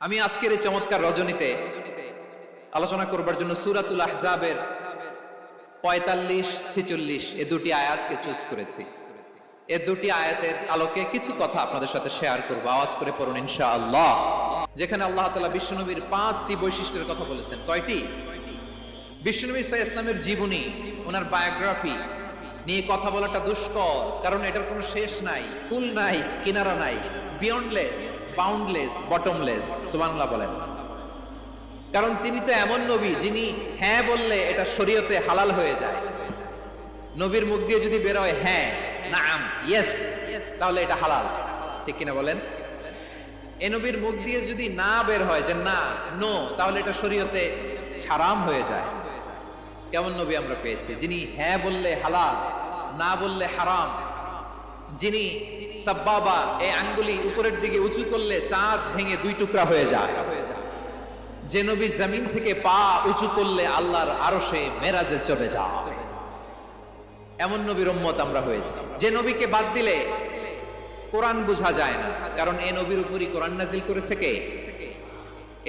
আমি আজকের এই চমৎকার রজনীতে আলোচনা করবার জন্য সূরাতুল আহজাবের 45-46 এই দুটি আয়াতকে চুজ করেছি। এই দুটি আয়াতের আলোকে কিছু কথা আপনাদের সাথে শেয়ার করব। আওয়াজ করে পড়ুন ইনশাআল্লাহ। যেখানে আল্লাহ তাআলা বিশ্বনবীর 5টি বৈশিষ্ট্যের কথা বলেছেন। কয়টি? বিশ্বনবী সাল্লাল্লাহু আলাইহি ওয়াসাল্লামের জীবনী, ওনার বায়োগ্রাফি নিয়ে কথা বলাটা দুষ্কর, কারণ এটার কোনো শেষ নাই, ফুল নাই, কিনারা নাই, বিয়ন্ডলেস, বাউন্ডলেস, বটমলেস। সুবহানাল্লাহ বলেন। কারণ তিনি তো এমন নবী যিনি হ্যাঁ বললে এটা শরীয়তে হালাল হয়ে যায়। নবীর মুখ দিয়ে যদি বের হয় হ্যাঁ, নাম, ইয়েস, তাহলে এটা হালাল। ঠিক কিনা বলেন? এই নবীর মুখ দিয়ে যদি না বের হয় যে না, নো, তাহলে এটা শরীয়তে হারাম হয়ে যায়। কেমন নবী আমরা পেয়েছি, যিনি হ্যাঁ বললে হালাল, না বললে হারাম, যিনি সাব্বাবা, এই আঙ্গুলি উপরের দিকে উঁচু করলে চাঁদ ভেঙে 2 টুকরা হয়ে যায়, যে নবী জমিন থেকে পা উঁচু করলে আল্লাহর আরশে মেরাজে চলে যায়। এমন নবীর উম্মত আমরা হয়েছি। যে নবীকে বাদ দিলে কোরআন বোঝা যায় না, কারণ এই নবীর উপরই কোরআন নাজিল করেছে কে?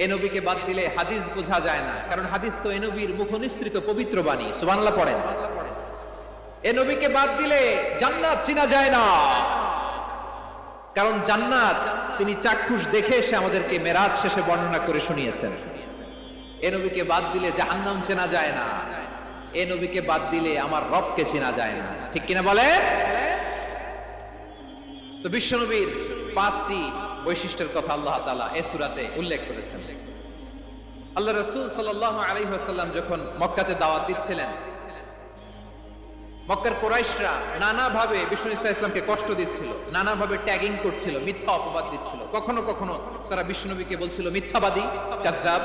এই নবীকে বাদ দিলে হাদিস বোঝা যায় না, কারণ হাদিস তো এই নবীর মুখনিসৃত পবিত্র বাণী। সুবহানাল্লাহ পড়েন। এই নবীকে বাদ দিলে জান্নাত চিনা যায় না, কারণ জান্নাত তিনি চাক্ষুষ দেখে এসে আমাদেরকে মেরাজ শেষে বর্ণনা করে শুনিয়েছেন। এই নবীকে বাদ দিলে জাহান্নাম চেনা যায় না, এই নবীকে বাদ দিলে আমার রবকে চেনা যায় না। ঠিক কিনা বলে? তো বিশ্বনবীর 5টি বৈশিষ্ট্যের কথা আল্লাহ তাআলা এই সূরাতে উল্লেখ করেছেন। আল্লাহ রাসূল সাল্লাল্লাহু আলাইহি ওয়াসাল্লাম যখন মক্কাতে দাওয়াত দিচ্ছিলেন, মক্কার কুরাইশরা নানাভাবে বিষ্ণু ইসা ইসলামকে কষ্ট দিচ্ছিল, নানাভাবে ট্যাগিং করছিল, মিথ্যা অপবাদ দিচ্ছিল। কখনো কখনো তারা বিষ্ণুনবীকে বলছিল মিথ্যাবাদী, কাযযাব।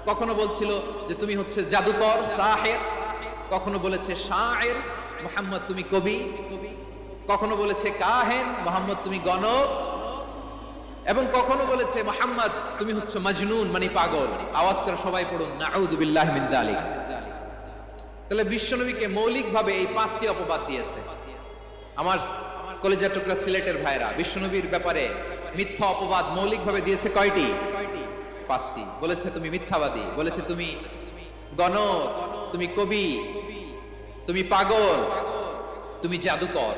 কখনো বলছিল যে তুমি হচ্ছে জাদুকর, সাহির। কখনো বলেছে শায়ের, মুহাম্মদ তুমি কবি। কখনো বলেছে কাহেন, মুহাম্মদ তুমি গণক। এবং কখনো বলেছে মুহাম্মদ তুমি হচ্ছে মাজনুন, মানে পাগল। আওয়াজ করে সবাই পড়ুন নাউযু বিল্লাহি মিন যালিক। তাহলে বিশ্বনবীকে মৌলিকভাবে এই 5টি অপবাদ দিয়েছে। আমার কলেজার টুকরা সিলেটের ভাইরা, বিশ্বনবীর ব্যাপারে মিথ্যা অপবাদ মৌলিকভাবে দিয়েছে কয়টি? 5টি। বলেছে তুমি মিথ্যাবাদী, বলেছে তুমি গণক, তুমি কবি, তুমি পাগল, তুমি জাদুকর।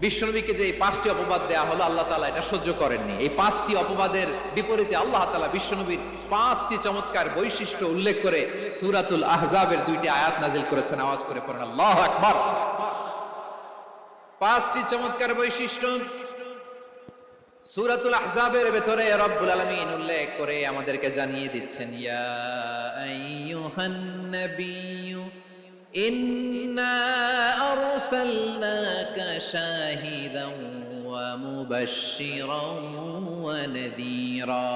বিশ্বনবীকে যে এই 5টি অপবাদ দেয়া হলো, আল্লাহ তাআলা এটা সহ্য করেননি। এই 5টি অপবাদের বিপরীতে আল্লাহ তাআলা বিশ্বনবীর 5টি চমৎকার বৈশিষ্ট্য উল্লেখ করে সূরাতুল আহজাবের 2টি আয়াত নাজিল করেছেন। আওয়াজ করে পড়েন আল্লাহু আকবার। 5টি চমৎকার বৈশিষ্ট্য সূরাতুল আহজাবের ভেতরে রব্বুল আলামিন উল্লেখ করে আমাদেরকে জানিয়ে দিচ্ছেন, ইয়া আইয়ুহান নাবিয়্যু ইন্না আরসালনাকা শাহিদান ওয়া মুবাশশিরান ওয়া নাযীরা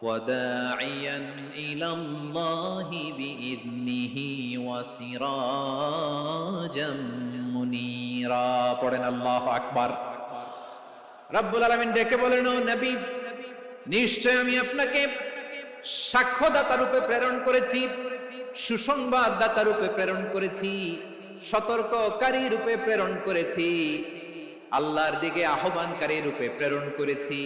ওয়া দাঈয়ান ইলাল্লাহি বিইذনিহি ওয়া সিরাজাম মুনীরা। পড়েন আল্লাহু আকবার। রব্বুল আলামিন ডেকে বলেন, ও নবী, নিশ্চয় আমি আপনাকে সাক্ষ্যদাতা রূপে প্রেরণ করেছি, সুসংবাদদাতা রূপে প্রেরণ করেছি, সতর্ককারী রূপে প্রেরণ করেছি, আল্লাহর দিকে আহ্বানকারী রূপে প্রেরণ করেছি,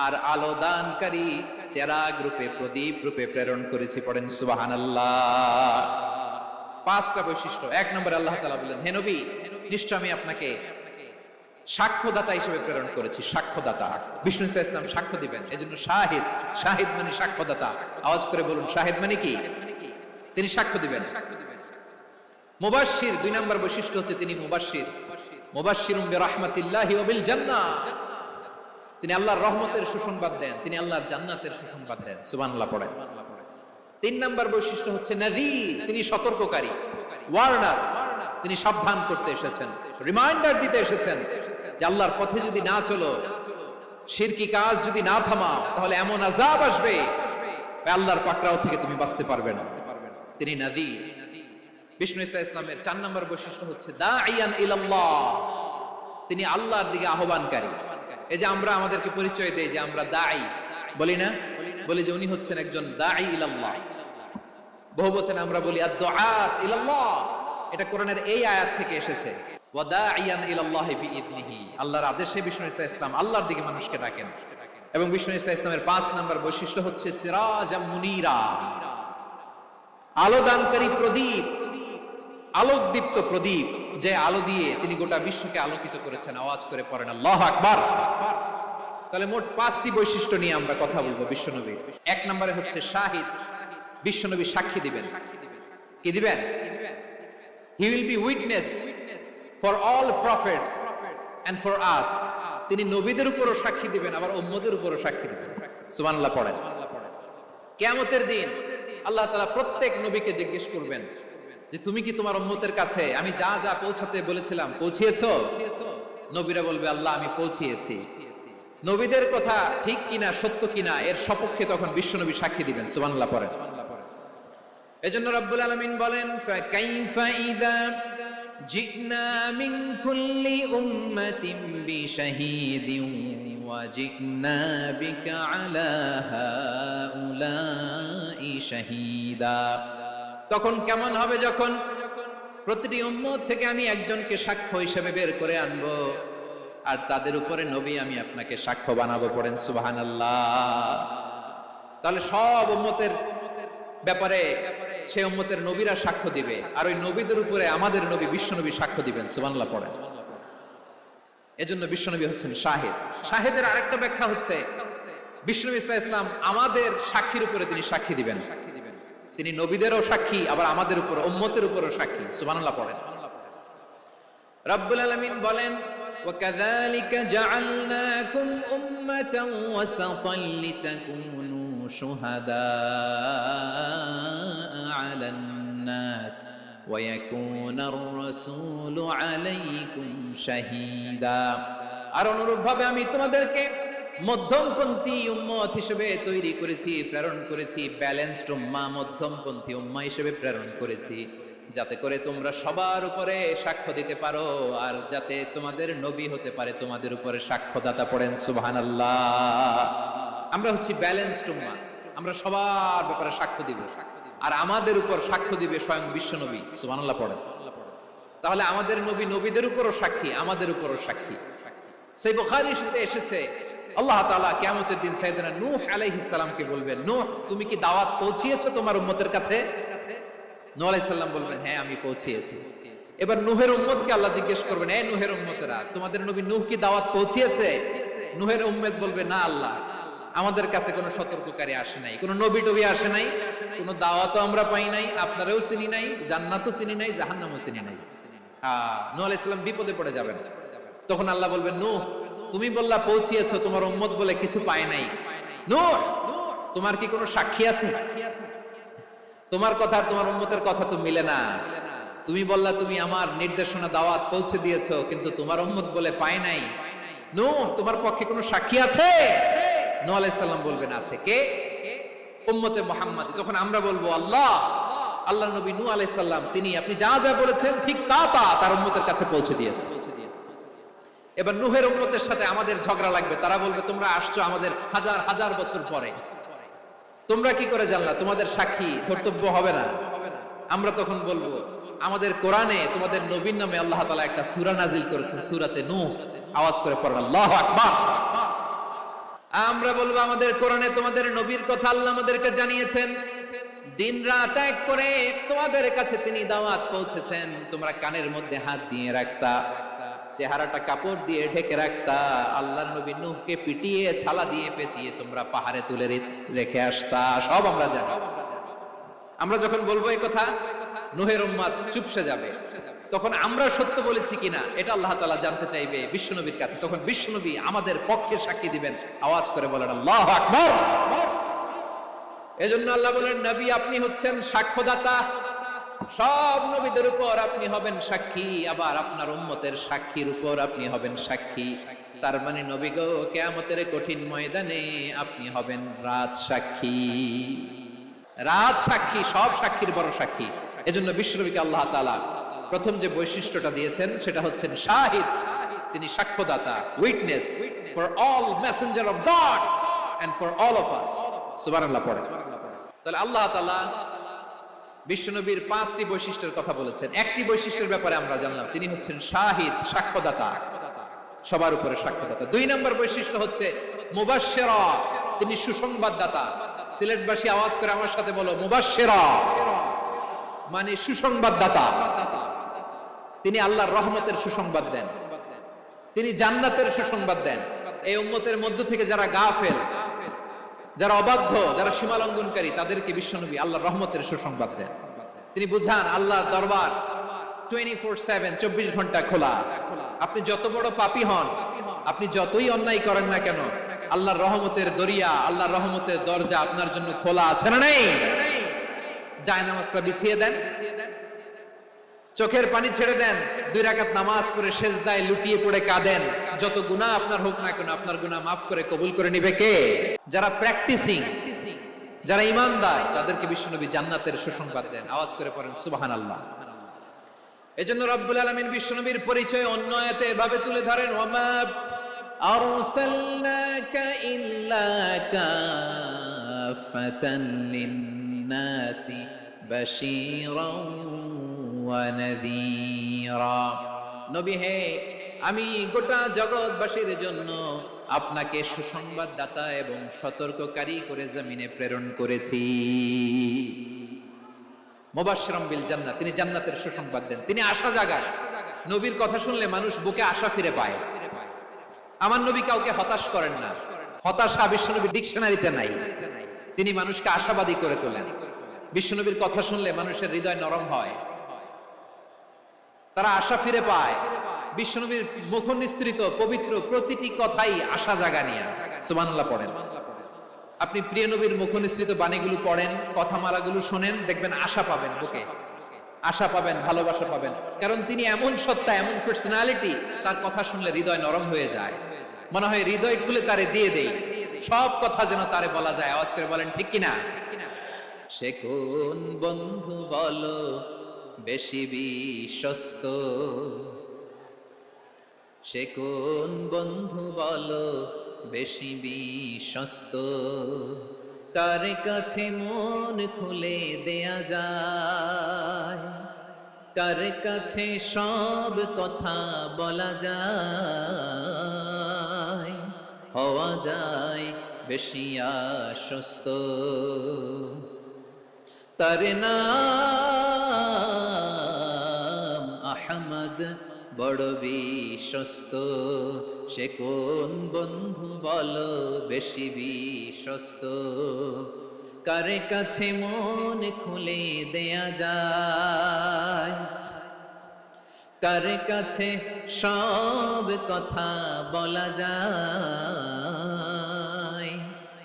আর আলো দানকারী চেরাগ রূপে, প্রদীপ রূপে প্রেরণ করেছি। পড়েন সুবহানাল্লাহ। 5টা বৈশিষ্ট্য। 1 নম্বরে আল্লাহ তাআলা বলেন, হে নবী, নিশ্চয় আমি আপনাকে সাক্ষ্যদাতা হিসেবে প্রেরণ করেছি। সাক্ষ্যদাতা, বিষ্ণু ইসা ইসলাম সাক্ষ্য দিবেন, এজন্য শাহিদ। শাহিদ মানে সাক্ষ্যদাতা। আওয়াজ করে বলুন শাহিদ মানে কি? তিনি সাক্ষ্য দিবেন। মুবাশশির, 2 নম্বর বৈশিষ্ট্য হচ্ছে তিনি মুবাশশির। মুবাশশিরুম বিরাহমাতিল্লাহি ওয়া বিল জান্নাহ। তিনি আল্লাহর রহমতের সুসংবাদ দেন, তিনি আল্লাহর জান্নাতের সুসংবাদ দেন। সুবহানাল্লাহ পড়েন। 3 নম্বর বৈশিষ্ট্য হচ্ছে নাযীর, তিনি সতর্ককারী, ওয়ার্নার। তিনি সাবধান করতে এসেছেন, রিমাইন্ডার দিতে এসেছেন যে আল্লাহর পথে যদি না চলো, শিরকি কাজ যদি না থামাও, তাহলে এমন আযাব আসবে আল্লাহর পাকড়াও থেকে তুমি বাঁচতে পারবে না। তিনি নাযীর। বিষ্ণু ইসা ইসলামের 4 নম্বর বৈশিষ্ট্য হচ্ছে দাঈয়ান ইলাল্লাহ, তিনি আল্লাহর দিকে আহ্বানকারী। এই যে আমরা আমাদেরকে পরিচয় দেই যে আমরা দাঈ, বলি না? বলি যে উনি হচ্ছেন একজন দাঈ ইলাল্লাহ। বহুবচনে আমরা বলি আদ-দুআত ইলাল্লাহ। এটা কোরআনের এই আয়াত থেকে এসেছে। ওয়া দাঈয়ান ইলাল্লাহি বিইذনিহি, আল্লাহর আদেশে বিষ্ণু ইসা ইসলাম আল্লাহর দিকে মানুষকে ডাকেন। এবং বিষ্ণু ঈসা ইসলামের 5 নাম্বার বৈশিষ্ট্য হচ্ছে সিরাজাম মুনীরা, আলোদানকারী প্রদীপ, আলোকদীপ্ত প্রদীপ, যে আলো দিয়ে তিনি গোটা বিশ্বকে আলোকিত করেছেন। আওয়াজ করে পড়েন আল্লাহু আকবার। তাহলে মোট 5টি বৈশিষ্ট্য নিয়ে আমরা কথা বলবো বিশ্বনবীর। 1 নম্বরে হচ্ছে শাহিদ, বিশ্বনবী সাক্ষী দিবেন। কি দিবেন? He will be witness for all prophets and for us. তিনি নবীদের উপরও সাক্ষী দিবেন, আবার উম্মতের উপরও সাক্ষী দিবেন। সুবহানাল্লাহ পড়েন। কিয়ামতের দিন আল্লাহ তাআলা প্রত্যেক নবীকে জিজ্ঞেস করবেন যে তুমি কি তোমার উম্মতের কাছে আমি যা যা পৌঁছাতে বলেছিলাম পৌঁছিয়েছো? নবীরা বলবে আল্লাহ আমি পৌঁছিয়েছি। নবীদের কথা ঠিক কিনা, সত্য কিনা, এর সপক্ষে তখন বিশ্বনবী সাক্ষী দিবেন। সুবহানাল্লাহ পড়েন। এজন্য রব্বুল আলামিন বলেন ফাকাইফা ইযা জিনা মিন কুল্লি উম্মাতিন বিশাহীদিন ওয়া জিনা বিকা আলা হাউলাই শাহীদা। তখন কেমন হবে যখন প্রতিটি উম্মত থেকে আমি একজনকে সাক্ষ্য হিসেবে বের করে আনবো, আর তাদের উপরে নবী আমি আপনাকে সাক্ষ্য বানাবো। পড়েন সুবহানাল্লাহ। তাহলে সব উম্মতের ব্যাপারে সেই উম্মতের নবীরা সাক্ষ্য দিবে, আর ওই নবীদের উপরে আমাদের নবী বিশ্বনবী সাক্ষ্য দিবেন। সুবহানাল্লাহ পড়েন। এজন্য বিশ্বনবী হচ্ছেন শাহিদ। শাহিদের আরেকটা ব্যাখ্যা হচ্ছে বিশ্বনবী সাল্লাল্লাহু আলাইহি ওয়াসাল্লাম আমাদের সাক্ষীর উপরে তিনি সাক্ষী দিবেন। তিনি নবীদেরও সাক্ষী, আবার আমাদের উপর উম্মতের উপরও সাক্ষী। সুবহানাল্লাহ পড়েন। রব্বুল আলামিন বলেন ওয়াকাযালিকা জাআলনাকুম উম্মাতান ওয়াসাতান লিতাকুনু শুহাদা আলান নাস ওয়া ইয়াকুনার রাসূলু আলাইকুম শাহীদা। আর অনুরূপভাবে আমি তোমাদেরকে মধ্যমপন্থী উম্মত হিসেবে তৈরি করেছি, প্রেরণ করেছি। ব্যালেন্সড উম্মাহ, মধ্যমপন্থী উম্মাহ হিসেবে প্রেরণ করেছি, যাতে করে তোমরা সবার উপরে সাক্ষ্য দিতে পারো, আর যাতে তোমাদের নবী হতে পারে তোমাদের উপরে সাক্ষ্যদাতা। পড়েন সুবহানাল্লাহ। আমরা হচ্ছি ব্যালেন্সড উম্মাহ, আমরা সবার ব্যাপারে সাক্ষ্য দিব, আর আমাদের উপর সাক্ষ্য দিবে স্বয়ং বিশ্বনবী। সুবহানাল্লাহ পড়েন। তাহলে আমাদের নবী নবীদের উপরও সাক্ষী, আমাদের উপরও সাক্ষী। সেই বুখারীর সাথে এসেছে আল্লাহ তাআলা কিয়ামতের দিন সাইয়েদনা নূহ আলাইহিস সালামকে বলবেন, নূহ তুমি কি দাওয়াত পৌঁছিয়েছো তোমার উম্মতের কাছে? নূহ আলাইহিস সালাম বলবেন হ্যাঁ আমি পৌঁছিয়েছি। এবার নূহের উম্মতকে আল্লাহ জিজ্ঞেস করবেন, এই নূহের উম্মতেরা তোমাদের নবী নূহ কি দাওয়াত পৌঁছিয়েছে? নূহের উম্মত বলবে না আল্লাহ, আমাদের কাছে কোনো সতর্ককারী আসে নাই, কোনো নবী টবি আসে নাই, কোনো দাওয়াতও আমরা পাই নাই, আপনারাও চিনি নাই, জান্নাতও চিনি নাই, জাহান্নামও চিনি নাই। নূহ আলাইহিস সালাম বিপদে পড়ে যাবেন। তখন আল্লাহ বলবেন নূহ তুমি বললা পৌঁছিয়েছো, তোমার উম্মত বলে কিছু পায় নাই। নূহ তোমার কি কোনো সাক্ষী আছে? তোমার কথা আর তোমার উম্মতের কথা তো মিলে না। তুমি বললা তুমি আমার নির্দেশনা দাওয়াত পৌঁছে দিয়েছো, কিন্তু তোমার উম্মত বলে পায় নাই। নূহ তোমার পক্ষে কোনো সাক্ষী আছে? নূহ আলাইহিস সালাম বলবেন আছে। কে? উম্মতে মুহাম্মদ। তখন আমরা বলবো আল্লাহ, আল্লাহর নবী নূহ আলাইহিস সালাম তিনি আপনি যা যা বলেছেন ঠিক তা তা তার উম্মতের কাছে পৌঁছে দিয়েছে। এবার নূহের উম্মতের সাথে আমাদের ঝগড়া লাগবে। তারা বলবে তোমরা আসছো আমাদের হাজার হাজার বছর পরে, তোমরা কি করে জানলা? তোমাদের সাক্ষী ধর্তব্য হবে না। আমরা তখন বলবো আমাদের কোরআনে তোমাদের নবীর নামে আল্লাহ তাআলা একটা সূরা নাজিল করেছেন, সূরাতে নূহ। আওয়াজ করে পড়ো আল্লাহু আকবার। আমরা বলবো আমাদের কোরআনে তোমাদের নবীর কথা আল্লাহ আমাদেরকে জানিয়েছেন, দিন রাত এক করে তোমাদের কাছে তিনি দাওয়াত পৌঁছেছেন। তোমরা কানের মধ্যে হাত দিয়ে রাখতা, চেহারাটা কাপড় দিয়ে ঢেকে রাখতা, আল্লাহর নবী নূহকে পিটিয়ে ছালা দিয়ে পেঁচিয়ে তোমরা পাহাড়ে তুলে রেখে আসতা। সব আমরা জানি। আমরা যখন বলবো এই কথা, নূহের উম্মত চুপসে যাবে। তখন আমরা সত্য বলেছি কিনা এটা আল্লাহ তাআলা জানতে চাইবে বিশ্বনবীর কাছে। তখন বিশ্বনবী আমাদের পক্ষে সাক্ষী দিবেন। আওয়াজ করে বলেন আল্লাহু আকবার। এজন্য আল্লাহ বলেন নবী আপনি হচ্ছেন সাক্ষ্যদাতা, সব নবীদের উপর আপনি হবেন সাক্ষী, আবার আপনার উম্মতের সাক্ষীর উপর আপনি হবেন সাক্ষী। তার মানে নবী গো কিয়ামতের কঠিন ময়দানে আপনি হবেন রাজ সাক্ষী। রাজ সাক্ষী, সব সাক্ষীর বড় সাক্ষী। এজন্য বিশ্বনবীকে আল্লাহ তাআলা প্রথম যে বৈশিষ্ট্যটা দিয়েছেন সেটা হচ্ছেন শাহিদ। তিনি সাক্ষ্যদাতা, witness for all messenger of God and for all of us. সুবহানাল্লাহ পড়ে। তাহলে আল্লাহ তাআলা বিশ্বনবীর 5টি বৈশিষ্ট্যের কথা বলেছেন। একটি বৈশিষ্ট্যের ব্যাপারে আমরা জানলাম, তিনি হচ্ছেন শাহিদ, সাক্ষ্যদাতা। সবার উপরে সাক্ষ্যদাতা। 2 নম্বর বৈশিষ্ট্য হচ্ছে মুবাশশিরা, তিনি সুসংবাদদাতা। সিলেটবাসী আওয়াজ করে আমার সাথে বলো, মুবাশশিরা মানে সুসংবাদদাতা। তিনি আল্লাহর রহমতের সুসংবাদ দেন, তিনি জান্নাতের সুসংবাদ দেন। এই উম্মতের মধ্য থেকে যারা গাফেল, যারা অবাধ্য, যারা সীমালঙ্ঘনকারী, তাদেরকে বিশ্বনবী আল্লাহর রহমতের সুসংবাদ দেন। তিনি বুঝান আল্লাহর দরবার 24/7, 24 ঘন্টা খোলা। আপনি যত বড় পাপী হন, আপনি যতই অন্যায় করেন না কেন, আল্লাহর রহমতের দরিয়া, আল্লাহর রহমতের দরজা আপনার জন্য খোলা আছে না নেই? জায়নামাজটা বিছিয়ে দেন, চোখের পানি ছেড়ে দেন, 2 রাকাত নামাজ পড়ে সেজদায় লুটিয়ে পড়ে কাঁদেন। যত গুনাহ আপনার হোক না কেন, আপনার গুনাহ মাফ করে কবুল করে নিবে কে? যারা প্র্যাকটিসিং, যারা ঈমানদার, তাদেরকে বিশ্বনবী জান্নাতের সুসংবাদ দেন। আওয়াজ করে পড়েন সুবহানাল্লাহ। এজন্য রব্বুল আলামিন বিশ্বনবীর পরিচয় অন্য আয়াতে এভাবে তুলে ধরেন, ওয়ামা আরসালনাকা ইল্লা কাফাতান লিন-নাসি বাশীরাও ওয়া নাযীরা। নবী হে, আমি গোটা জগৎবাসীর জন্য আপনাকে সুসংবাদদাতা এবং সতর্ককারী করে জমিনে প্রেরণ করেছি। মুবাশশিরাম বিল জান্নাত, তিনি জান্নাতের সুসংবাদ দেন, তিনি আশা জাগান। নবীর কথা শুনলে মানুষ বুকে আশা ফিরে পায়। আমার নবী কাউকে হতাশ করেন না, হতাশা বিশ্বনবীর ডিকশনারিতে নাই। তিনি মানুষকে আশাবাদী করে তোলেন। বিশ্বনবীর কথা শুনলে মানুষের হৃদয় নরম হয়, তারা আশা ফিরে পায়। বিশ্বনবীর মুখ নিঃসৃত পবিত্র প্রতিটি কথাই আশা জাগানিয়া। সুবহানাল্লাহ পড়েন। আপনি প্রিয় নবীর মুখ নিঃসৃত বাণীগুলো পড়েন, কথামালাগুলো শোনেন, দেখবেন আশা পাবেন, বুকে আশা পাবেন, ভালোবাসা পাবেন। কারণ তিনি এমন সত্তা, এমন পার্সোনালিটি, তার কথা শুনলে হৃদয় নরম হয়ে যায়। মনে হয় হৃদয় খুলে তারে দিয়ে দেই, সব কথা যেন তারে বলা যায়। আওয়াজ করে বলেন ঠিক কিনা? সে কোন বন্ধু বলো বেশি বিশ্বস্ত, সে কোন বন্ধু বলো বেশি বিশ্বস্ত, তার কাছে মন খুলে দেয়া যায়, তার কাছে সব কথা বলা যায়, হওয়া যায় বেশি আশ্বস্ত। তার নাম আহমদ, বড় বিশ্বস্ত। সে কোন বন্ধু বলো বেশি বিশ্বস্ত, কার কাছে মন খুলে দেয়া যায়, কার কাছে সব কথা বলা যায়,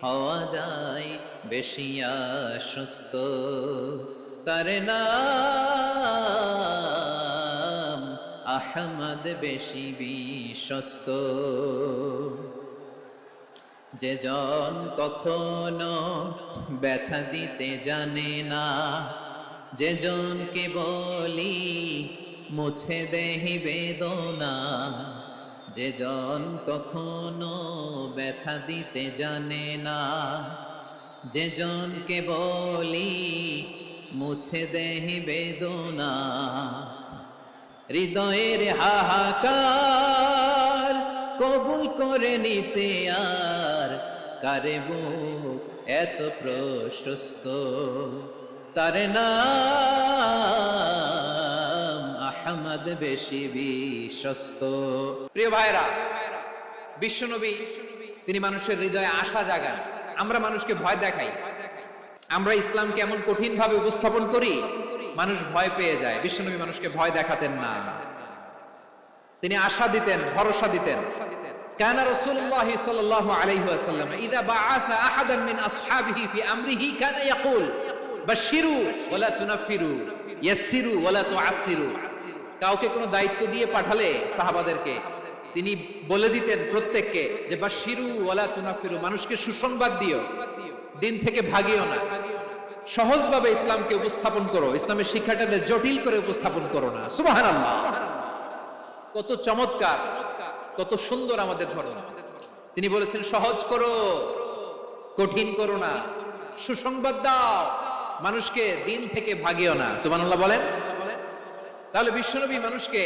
হওয়া যায় বেশি আশ্বস্ত। তার নাম আহমদ, বেশি বিশ্বস্ত। যে জন কখনো ব্যথা দিতে জানে না, যে জনকে বলি মুছে দেহি বেদনা, যে জন কখনো ব্যথা দিতে জানে না, যে জনকে বলি মুছে দেহি বেদনা, হৃদয়ের হাহাকার কবুল করে নিতে আর কারে বুক এত প্রশস্ত। তার নাম আহমদ, বেশি বিশ্বস্ত। প্রিয় ভাইরা, বিশ্বনবী তিনি মানুষের হৃদয়ে আশা জাগান। আমরা মানুষকে ভয় দেখাই, আমরা ইসলামকে এমন কঠিন ভাবে উপস্থাপন করি, মানুষ ভয় পেয়ে যায়। বিশ্বনবী মানুষকে ভয় দেখাতেন না, তিনি আশা দিতেন, ভরসা দিতেন। কানা রাসূলুল্লাহ সাল্লাল্লাহু আলাইহি ওয়াসাল্লাম ইযা বাআসা আহাদান মিন আসহাবিহি ফি আমরিহি কানা ইয়াকুল বাশশিরু ওয়া লা তুনাফিরু, ইয়াসসিরু ওয়া লা তুআসসিরু। কাউকে কোনো দায়িত্ব দিয়ে পাঠালে সাহাবাদেরকে তিনি বলে দিতেন প্রত্যেককে যে বাশশিরু ওয়া লা তুনাফিরু, মানুষকে সুসংবাদ দিও, দিন থেকে ভাগিও না। সহজভাবে ইসলামকে উপস্থাপন করো, ইসলামের শিক্ষাটাকে জটিল করে উপস্থাপন করো না। সুবহানাল্লাহ, কত চমৎকার, কত সুন্দর আমাদের ধর্ম। তিনি বলেছেন সহজ করো, কঠিন করো না, সুসংবাদ দাও, মানুষকে দিন থেকে ভাগিও না। সুবহানাল্লাহ বলেন। তাহলে বিশ্বনবী মানুষকে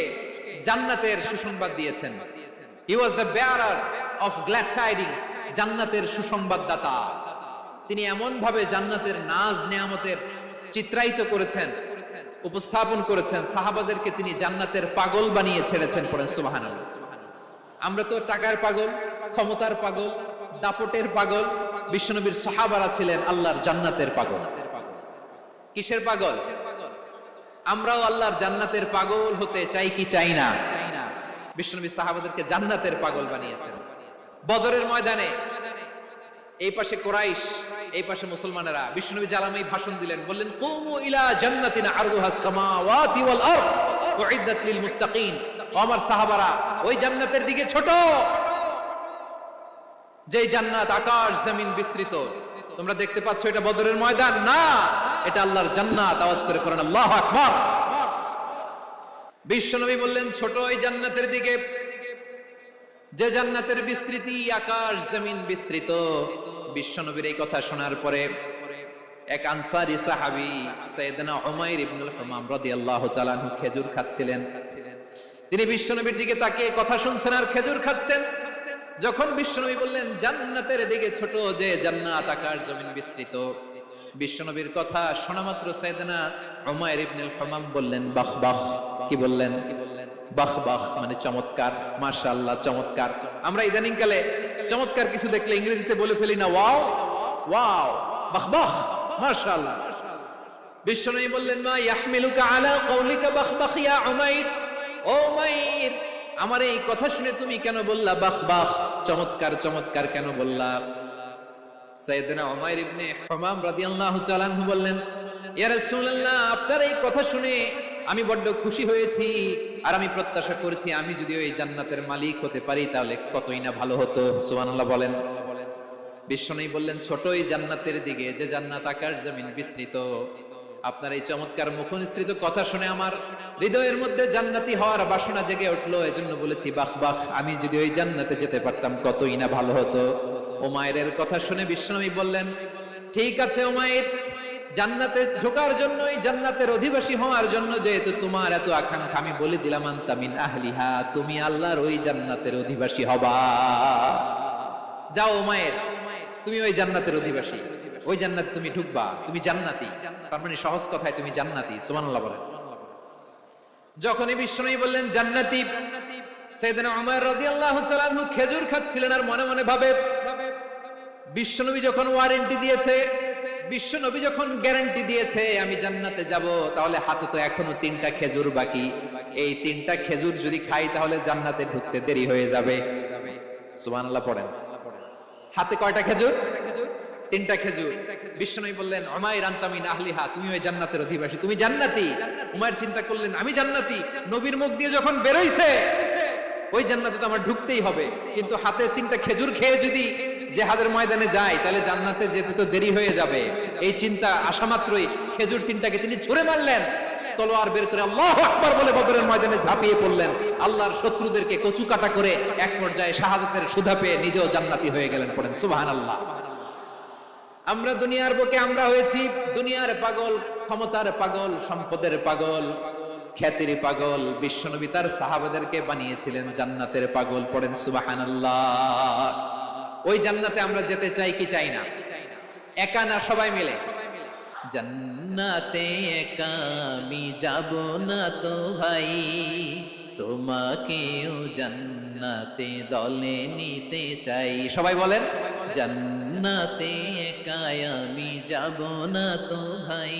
জান্নাতের সুসংবাদ দিয়েছেন। He was the bearer of glad tidings, জান্নাতের সুসংবাদদাতা। তিনি এমন ভাবে জান্নাতের নাজ নেয়ামতের চিত্রায়িত করেছেন, উপস্থাপন করেছেন, সাহাবাদেরকে তিনি জান্নাতের পাগল বানিয়ে ছেড়েছেন। পড়েন সুবহানাল্লাহ। আমরা তো টাকার পাগল, ক্ষমতার পাগল, দাপটের পাগল। বিশ্বনবীর সাহাবারা ছিলেন আল্লাহর জান্নাতের পাগল। কিসের পাগল? আমরাও আল্লাহর জান্নাতের পাগল হতে চাই কি চাই না? বিশ্বনবী সাহাবাদেরকে জান্নাতের পাগল বানিয়েছেন। বদরের ময়দানে এই পাশে কুরাইশ, এই পাশে মুসলমানেরা। বিশ্বনবী জালামাই ভাষণ দিলেন, বললেন কুমু ইলা জান্নাতিন আরদুহাস সামাওয়াতি ওয়াল আরদ উইদ্দাত লিল মুত্তাকিন। আমার সাহাবারা ওই জান্নাতের দিকে ছোট, যেই জান্নাত আকাশ জমিন বিস্তৃত। তোমরা দেখতে পাচ্ছ এটা বদরের ময়দান না, এটা আল্লাহর জান্নাত। আওয়াজ করে পড়েন আল্লাহু আকবার। বিশ্বনবী বললেন ছোট এই জান্নাতের দিকে, যে জান্নাতের বিস্তৃতি আকাশ জমিন বিস্তৃত। বিশ্বনবীর এই কথা শোনার পরে এক আনসারী সাহাবী সাইয়েদনা উমাইর ইবনুল হুমাম রাদিয়াল্লাহু তাআলা আনহু খেজুর খাচ্ছিলেন। তিনি বিশ্বনবীর দিকে তাকিয়ে কথা শুনছেন আর খেজুর খাচ্ছেন। যখন বিশ্বনবী বললেন জান্নাতের দিকে ছোট, যে জান্নাত আকাশ জমিন বিস্তৃত, বিশ্বনবীর কথা শোনা মাত্র সাইয়েদনা উমাইর ইবনুল হুমাম বললেন বাহ বাহ। কি বললেন? বাহ বাহ মানে চমৎকার, মাশাআল্লাহ চমৎকার। আমরা ইদানিং কালে চমৎকার কিছু দেখলে ইংরেজিতে বলে ফেলি না ওয়াও ওয়াও, বাহ বাহ, মাশাআল্লাহ। বিশ্বনবী বললেন মা ইয়াহমিলুকা আলা কওলিকা বাহ বাহ ইয়া উমাইর। ও উমাইর, আমার এই কথা শুনে তুমি কেন বললা বাহ বাহ, চমৎকার চমৎকার কেন বললা? সাইয়েদনা উমাইর ইবনে হুমাম রাদিয়াল্লাহু তাআলা আনহু বললেন ইয়া রাসূলুল্লাহ, আপনার এই কথা শুনে আমি বড্ড খুশি হয়েছি, আর আমি প্রত্যাশা করেছি আমি যদি ওই জান্নাতের মালিক হতে পারি তাহলে কতই না ভালো হতো। সুবহানাল্লাহ বলেন। বিশ্বনবী বললেন ছোট এই জান্নাতের দিকে, যে জান্নাত আকাশ জমিন বিস্তৃত। আপনার এই চমৎকার মুখনিসৃত কথা শুনে আমার হৃদয়ের মধ্যে জান্নাতি হওয়ার বাসনা জেগে উঠলো, এজন্য বলেছি বাহ বাহ, আমি যদি ওই জান্নাতে যেতে পারতাম কতই না ভালো হতো। উমাইরের কথা শুনে বিশ্বনবী বললেন ঠিক আছে উমাইর, জান্নাতে ঢোকার জন্য, এই জান্নাতের অধিবাসী হওয়ার জন্য যেহেতু তোমার এত আকাঙ্ক্ষা, আমি বলে দিলাম আনতা মিন আহলিহা, তুমি আল্লাহর ওই জান্নাতের অধিবাসী হবা। যাও উমাইর, তুমি ওই জান্নাতের অধিবাসী, ওই জান্নাতে তুমি ঢুকবা, তুমি জান্নাতি। তার মানে সহজ কথায় তুমি জান্নাতি। সুবহানাল্লাহ বলেন। যখনই বিশ্বনবী বললেন জান্নাতি, সাইয়েদনা উমর রাদিয়াল্লাহু তাআলা আনহু খেজুর খাচ্ছিলেন আর মনে মনে ভাবে বিশ্বনবী যখন ওয়ারেন্টি দিয়েছে, বিশ্বনবী যখন গ্যারান্টি দিয়েছে আমি জান্নাতে যাব, তাহলে হাতে তো এখনো 3টা খেজুর বাকি। এই 3টা খেজুর যদি খাই তাহলে জান্নাতে ঢুকতে দেরি হয়ে যাবে। সুবহানাল্লাহ পড়েন। হাতে কয়টা খেজুর? 3টা খেজুর। বিশ্বনবী বললেন উমাইর আনতা মিন আহলিহা, তুমি ওই জান্নাতের অধিবাসী, তুমি জান্নাতি। উমাইর চিন্তা করলেন আমি জান্নাতি, নবীর মুখ দিয়ে যখন বের হইছে ওই জান্নাতে তো আমার ঢুকতেই হবে, কিন্তু হাতে 3টা খেজুর খেয়ে যদি জিহাদের ময়দানে যায় তাহলে জান্নাতে যেতে তো দেরি হয়ে যাবে। এই চিন্তা আসা মাত্রই খেজুর 3টাকে তিনি ছুঁড়ে মারলেন, তলোয়ার বের করে আল্লাহু আকবার বলে বদরের ময়দানে ঝাঁপিয়ে পড়লেন। আল্লাহর শত্রুদেরকে কচু কাটা করে এক পর্যায়ে শাহাদাতের সুধা পেয়ে নিজেও জান্নাতি হয়ে গেলেন। পড়েন সুবহানাল্লাহ। আমরা দুনিয়ার বুকে আমরা হয়েছি দুনিয়ার পাগল, ক্ষমতার পাগল, সম্পদের পাগল, খ্যাতির পাগল। বিশ্বনবী তার সাহাবাদেরকে বানিয়েছিলেন জান্নাতের পাগল। পড়েন সুবহানাল্লাহ। ওই জান্নাতে আমরা যেতে চাই কি চাই না? একা না সবাই মিলে? জান্নাতে একা আমি যাব না তো ভাই, তোমাকেও জান্নাতে দলে নিতে চাই। সবাই বলেন জান্নাতে একা আমি যাব না তো ভাই,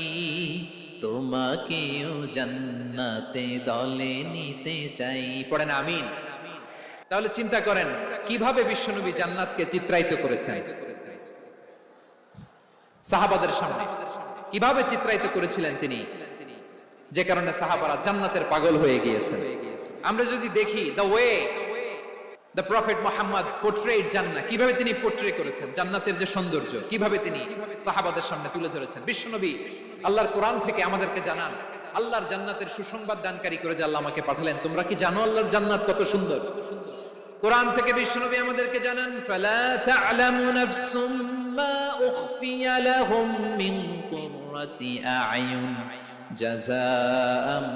তোমাকেও জান্নাতে দলে নিতে চাই। পড়েন আমিন। তাহলে চিন্তা করেন কিভাবে বিশ্বনবী জান্নাতকে চিত্রায়িত করেছেন সাহাবাদের সামনে, কিভাবে চিত্রায়িত করেছিলেন তিনি, যে কারণে সাহাবারা জান্নাতের পাগল হয়ে গিয়েছেন। আমরা যদি দেখি the way the prophet Muhammad portrayed জান্নাহ, কিভাবে তিনি পোর্ট্রে করেছেন জান্নাতের যে সৌন্দর্য, কিভাবে তিনি সাহাবাদের সামনে তুলে ধরেছেন। বিশ্বনবী আল্লাহর কোরআন থেকে আমাদেরকে জানান আল্লাহর জান্নাতের সুসংবাদ দানকারী করে যে আল্লাহ আমাকে পাঠালেন। তোমরা কি জানো আল্লাহর জান্নাত কত সুন্দর? কোরআন থেকে বিশ্বনবী আমাদেরকে জানান ফালা তা'লামু নাফসুম মা উখফিয়া লাহুম মিন কুররাতি আ'য়ুন জাযাআম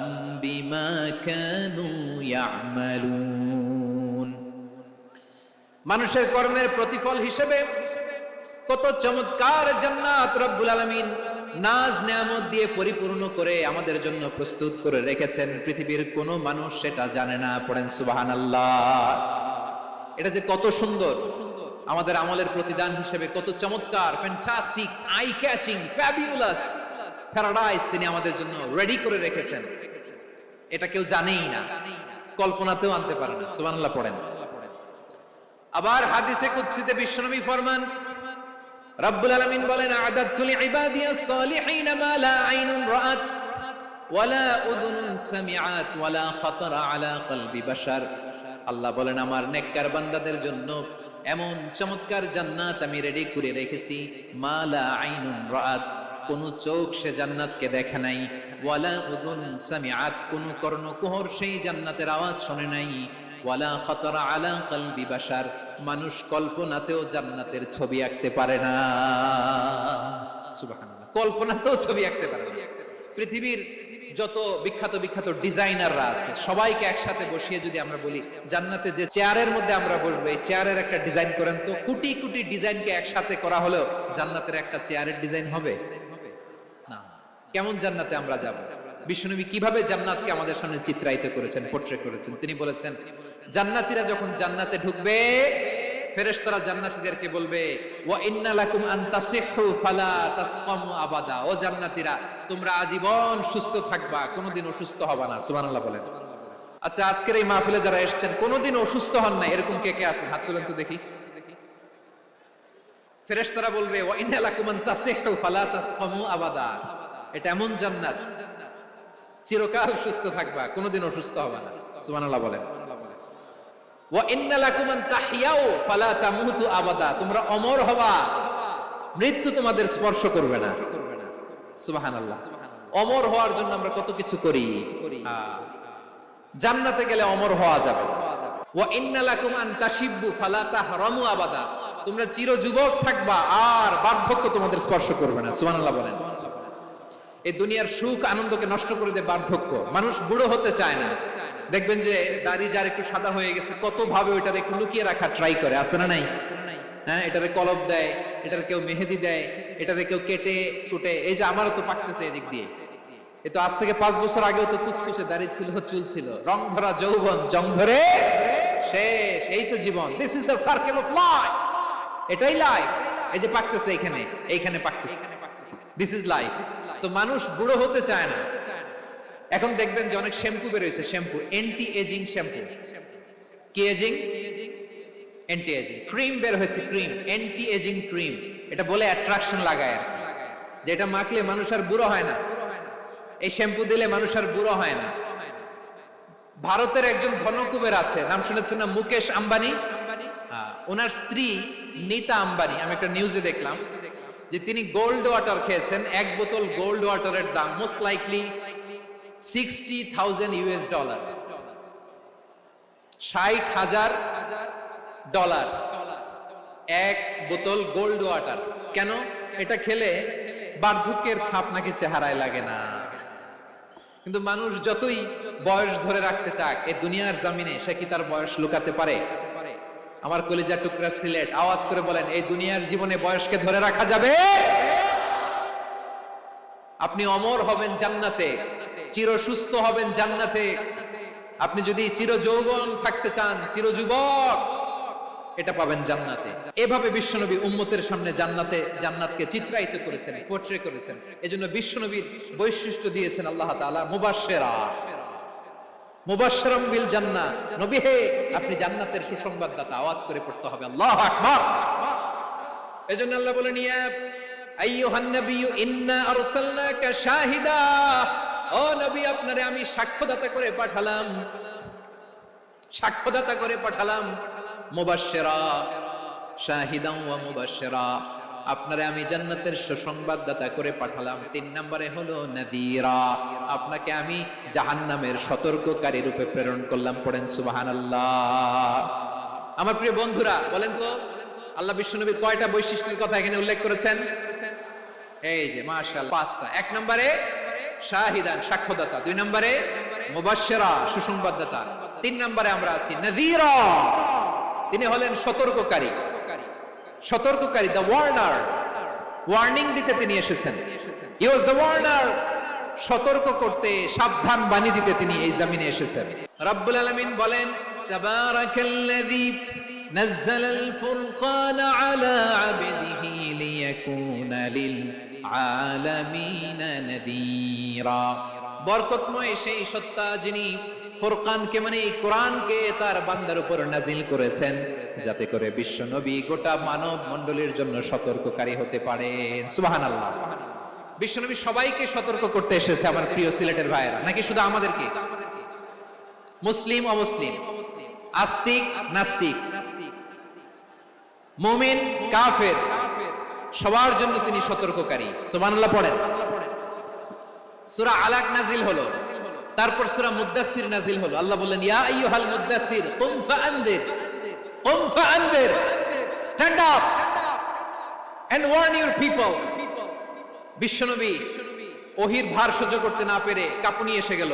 বিমা কানু ইয়া'মালুন। মানুষের কর্মের প্রতিফল হিসেবে কত চমৎকার জান্নাত রব্বুল আলামিন নাজ নেয়ামত দিয়ে পরিপূর্ণ করে আমাদের জন্য প্রস্তুত করে রেখেছেন। পৃথিবীর কোনো মানুষ সেটা জানে না। পড়েন সুবহানাল্লাহ। এটা যে কত সুন্দর, আমাদের আমলের প্রতিদান হিসেবে কত চমৎকার, fantastic, eye catching, fabulous paradise তিনি আমাদের জন্য রেডি করে রেখেছেন। এটা কেউ জানেই না, কল্পনাতেও আনতে পারে না। সুবহানাল্লাহ পড়েন। আবার হাদিসে কুদসিতে বিশ্বনবী ফরমান, রব্বুল আলামিন বলেন, আ'দাতু লিইবাদিয়াস সালিহিন মা লা আইনুন রাআত ওয়ালা উযুনুন সামিআত ওয়ালা খাতারা আলা কলবি বাশার। আল্লাহ বলেন, আমার নেককার বান্দাদের জন্য এমন চমৎকার জান্নাত আমি রেডি করে রেখেছি, মা লা আইনুন রাআত, কোন চোখ সে জান্নাতকে দেখে নাই, ওয়ালা উযুন সামিআত, কোন কর্ণকুহর সেই জান্নাতের আওয়াজ শুনে নাই, ওয়ালা খাতারা আলা কলবি বাশার, মানুষ কল্পনাতেও জান্নাতের ছবি আঁকতে পারে না। সুবহানাল্লাহ, কল্পনাতেও ছবি আঁকতে পারে না। পৃথিবীর যত বিখ্যাত বিখ্যাত ডিজাইনাররা আছে সবাইকে একসাথে বসিয়ে যদি আমরা বলি জান্নাতে যে চেয়ারের মধ্যে আমরা বসবো, এই চেয়ারের একটা ডিজাইন করেন তো, কোটি কোটি ডিজাইনকে একসাথে করা হলেও জান্নাতের একটা চেয়ারের ডিজাইন হবে না। কেমন জান্নাতে আমরা যাব? বিশ্বনবী কিভাবে জান্নাতকে আমাদের সামনে চিত্রায়িত করেছেন, পোর্ট্রে করেছেন। তিনি বলেছেন, জান্নাতীরা যখন জান্নাতে ঢুকবে, ফেরেশতারা জান্নাতীদেরকে বলবে, ওয়া ইন্না লাকুম আন তাসিহু ফালা তাসকামু আবাদা, ও জান্নাতীরা তোমরা আজীবন সুস্থ থাকবা, কোনোদিন অসুস্থ হবা না। সুবহানাল্লাহ বলেন। আচ্ছা, আজকের এই মাহফিলে যারা এসেছেন কোনোদিন অসুস্থ হন না, এরকম কে কে আছেন? হাত তুলেন তো দেখি। ফেরেশতারা বলবে, ওয়া ইন্না লাকুম আন তাসিহু ফালা তাসকামু আবাদা, এটা এমন জান্নাত চিরকাল সুস্থ থাকবা, কোনোদিন অসুস্থ হবা না। সুবহানাল্লাহ বলেন। ওয়া ইন্না লাকুম আন তাহইয়াউ ফালা তামুতু আবাদা, তোমরা অমর হবা, মৃত্যু তোমাদের স্পর্শ করবে না। সুবহানাল্লাহ। অমর হওয়ার জন্য আমরা কত কিছু করি। জান্নাতে গেলে অমর হওয়া যাবে। ওয়া ইন্না লাকুম আন তাশিব্বু ফালা তাহরামু আবাদা, তোমরা চির যুবক থাকবা, আর বার্ধক্য তোমাদের স্পর্শ করবে না। সুবহানাল্লাহ বলেন। এই দুনিয়ার সুখ আনন্দকে নষ্ট করে দেয় বার্ধক্য। মানুষ বুড়ো হতে চায় না। দেখবেন যে দাড়ি যার একটু সাদা হয়ে গেছে, কত ভাবে ওইটারে একটু লুকিয়ে রাখা ট্রাই করে, আছে না নাই? হ্যাঁ, এটারে কলব দেয়, এটারে কেউ মেহেদি দেয়, এটারে কেউ কেটে কুটে। এই যে আমারও তো পাকতেছে এদিক দিয়ে, এ তো আজ থেকে 5 বছর আগেও তো কুচকুচে দাড়ি ছিল, চুল ছিল, রং ধরা যৌবন জং ধরে শেষ। এই তো জীবন। This is the circle of life. এটাই লাইফ। এই যে পাকতেছে এইখানে, এইখানে পাকতেছে, দিস ইজ লাইফ। তো মানুষ বুড়ো হতে চায় না। এখন দেখবেন যে অনেক শ্যাম্পু বের হয়েছে, শ্যাম্পু, অ্যান্টি এজিং শ্যাম্পু। কি এজিং? Anti aging. ক্রিম বের হয়েছে, ক্রিম, অ্যান্টি এজিং ক্রিম। এটা বলে অ্যাট্রাকশন লাগায় আর, যে এটা মাখলে মানুষ আর বুড়ো হয় না, এই শ্যাম্পু দিলে মানুষ আর বুড়ো হয় না। ভারতের একজন ধনকুবের আছে, নাম শুনেছেন না? মুকেশ আম্বানি। ওনার স্ত্রী নীতা আম্বানি, আমি একটা নিউজে দেখলাম যে তিনি গোল্ড ওয়াটার খেয়েছেন। এক বোতল গোল্ড ওয়াটারের দাম মোস্ট লাইকলি $60,000 $60,000 এক বোতল গোল্ড ওয়াটার। কেন? এটা খেলে বার্ধক্যের ছাপ নাকি চেহারায় লাগে না। কিন্তু মানুষ যতই বয়স ধরে রাখতে চাক এই দুনিয়ার জমিনে, সে কি তার বয়স লুকাতে পারে? আমার কলিজা টুকরা সিলেট, আওয়াজ করে বলেন, এই দুনিয়ার জীবনে বয়সকে ধরে রাখা যাবে? আপনি অমর হবেন জান্নাতে, চির সুস্থ হবেন জান্নাতে। আপনি যদি চির যৌবন থাকতে চান, চির যুবক, এটা পাবেন জান্নাতে। এভাবে বিশ্বনবী উম্মতের সামনে জান্নাতকে চিত্রায়িত করেছেন, পোর্ট্রে করেছেন। এজন্য বিশ্বনবীর বৈশিষ্ট্য দিয়েছেন আল্লাহ তাআলা মুবাশশিরা, মুবাশশিরাম বিল জান্নাহ। নবী হে, আপনি জান্নাতের সুসংবাদদাতা। আওয়াজ করে পড়তে হবে আল্লাহু আকবার। এজন্য আল্লাহ বলেন, ইয়া আইয়ুহান নাবিয়্যু ইন্না আরসালনাকা শাহিদা, ও নবী আপনারে আমি সাক্ষ্যদাতা করে পাঠালাম, সাক্ষ্যদাতা করে পাঠালাম। মুবাশশিরা, শাহিদান ওয়া মুবাশশিরা, আপনারে আমি জান্নাতের সুসংবাদদাতা করে পাঠালাম। 3 নম্বরে হলো নাদিরা, আপনাকে আমি জাহান্নামের সতর্ককারী রূপে প্রেরণ করলাম। পড়েন সুবহানাল্লাহ। আমার প্রিয় বন্ধুরা, বলেন তো আল্লাহ বিশ্বনবীর কয়টা বৈশিষ্ট্যের কথা এখানে উল্লেখ করেছেন? এই যে মাশাআল্লাহ 5টা। 1 নম্বরে শাহিদান, সাক্ষ্যদাতা। 2 নম্বরে মুবাশশিরা, সুসংবাদদাতা। 3 নম্বরে আমরা আছি নাযীরা, তিনি হলেন সতর্ককারী, সতর্ককারী, দ্য ওয়ার্নার, ওয়ার্নিং দিতে তিনি এসেছেন। হি ওয়াজ দ্য ওয়ার্নার, সতর্ক করতে, সাবধান বাণী দিতে তিনি এই জমিনে এসেছেন। রব্বুল আলামিন বলেন, তাবারাকাল্লাযী নাযালাল ফুরকান আলা আবদিহি লিয়াকুনা লিল আলামিনা নাযীরা। বরকতময় সেই সত্তা যিনি ফুরকানকে মানে এই কোরআনকে তার বান্দার উপর নাজিল করেছেন, যাতে করে বিশ্ব নবী গোটা মানব মণ্ডলীর জন্য সতর্ককারী হতে পারেন। সুবহানাল্লাহ। বিশ্ব নবী সবাইকে সতর্ক করতে এসেছে আমার প্রিয় সিলেটের ভাইয়েরা, নাকি শুধু আমাদেরকে? মুসলিম অমুসলিম, আস্তিক নাস্তিক, মুমিন কাফের, সবার জন্য তিনি সতর্ককারী। সুবহানাল্লাহ পড়েন। সূরা আলাক নাজিল হলো, তারপর সূরা মুদ্দাসসির নাজিল হলো। আল্লাহ বললেন, ইয়া আইয়ুহাল মুদ্দাসসির কুম ফাআনদির, কুম ফাআনদির, stand up and warn your people. বিশ্বনবী ওহির ভার সহ্য করতে না পেরে কাঁপুনি এসে গেল,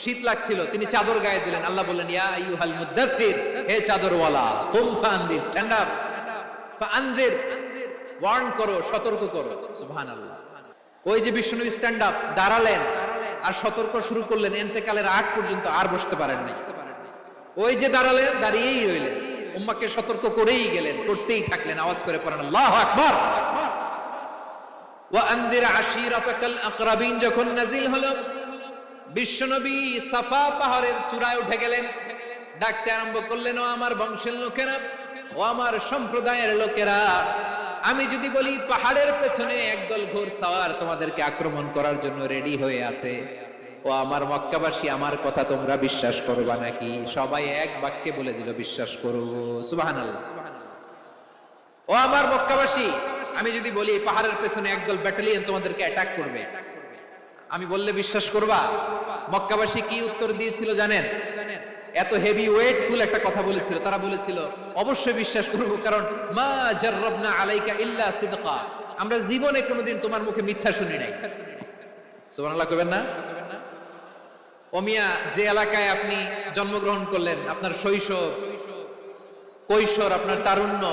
শীত লাগছিল, তিনি চাদর গায়ে দিলেন। আল্লাহ বললেন, ইয়া আইয়ুহাল মুদ্দাসসির, হে চাদরওয়ালা, কুম ফাআনদির, স্ট্যান্ড আপ, ফাআনদির, ওয়ার্ন করো, সতর্ক করো। সুবহানাল্লাহ। ওই যে বিশ্বনবী স্ট্যান্ড আপ, দাঁড়ালেন আর সতর্ক শুরু করলেন, ইন্তেকালের আগ পর্যন্ত আর বসতে পারেন নাই। ওই যে দাঁড়ালেন, দাঁড়িয়েই রইলেন, উম্মাহকে সতর্ক করেই গেলেন, করতেই থাকলেন। আওয়াজ করে পড়েন আল্লাহু আকবার। ওয়া আনদির আশিরাতাকাল আকরাবিন যখন নাজিল হলো, বিশ্বনবী সাফা পাহাড়ের চূড়ায় উঠে গেলেন, ডাকতে আরম্ভ করলেন, ও আমার বংশের লোকেরা, ও আমার সম্প্রদায়ের লোকেরা, আমি যদি বলি পাহাড়ের পেছনে একদল ঘোড়সাওয়ার তোমাদেরকে আক্রমণ করার জন্য রেডি হয়ে আছে, ও আমার মক্কাবাসী, আমার কথা তোমরা বিশ্বাস করবা নাকি? সবাই এক বাক্যে বলে দিল, বিশ্বাস করব। সুবহানাল্লাহ। ও আমার মক্কাবাসী, আমি যদি বলি পাহাড়ের পেছনে একদল ব্যাটালিয়ন তোমাদেরকে অ্যাটাক করবে, আমি বললে বিশ্বাস করবা? মক্কাবাসী কি উত্তর দিয়েছিল জানেন? এত হেভি ওয়েটফুল একটা কথা বলেছিল। তারা বলেছিল, অবশ্যই বিশ্বাস করব, কারণ মা জাররাবনা আলাইকা ইল্লা সিদকা, আমরা জীবনে কোনোদিন তোমার মুখে মিথ্যা শুনি নাই। সুবহানাল্লাহ কইবেন না? ও মিয়া, যে এলাকায় আপনি জন্মগ্রহণ করলেন, আপনার শৈশব, কৈশোর, আপনার তারুণ্য,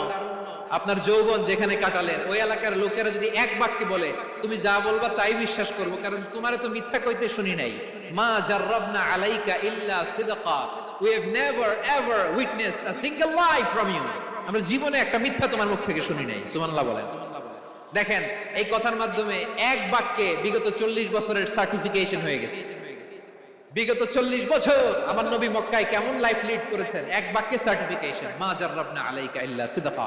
আপনার যৌবন যেখানে কাটালেন, ওই এলাকার লোকেরা যদি এক বাক্যে বলে তুমি যা বলবা তাই বিশ্বাস করব, কারণ তোমারে তো মিথ্যা কইতে শুনি নাই। মা জাররাবনা আলাইকা ইল্লা সিদকা, we have never ever witnessed a single lie from you, আমরা জীবনে একটা মিথ্যা তোমার মুখ থেকে শুনি নাই। সুবহানাল্লাহ বলেন। দেখেন, এই কথার মাধ্যমে এক বাক্যে বিগত 40 বছরের সার্টিফিকেশন হয়ে গেছে। বিগত 40 বছর আমার নবী মক্কায় কেমন লাইফ লিড করেছেন, এক বাক্যে সার্টিফিকেশন, মা জাররাবনা আলাইকা ইল্লা সিদকা।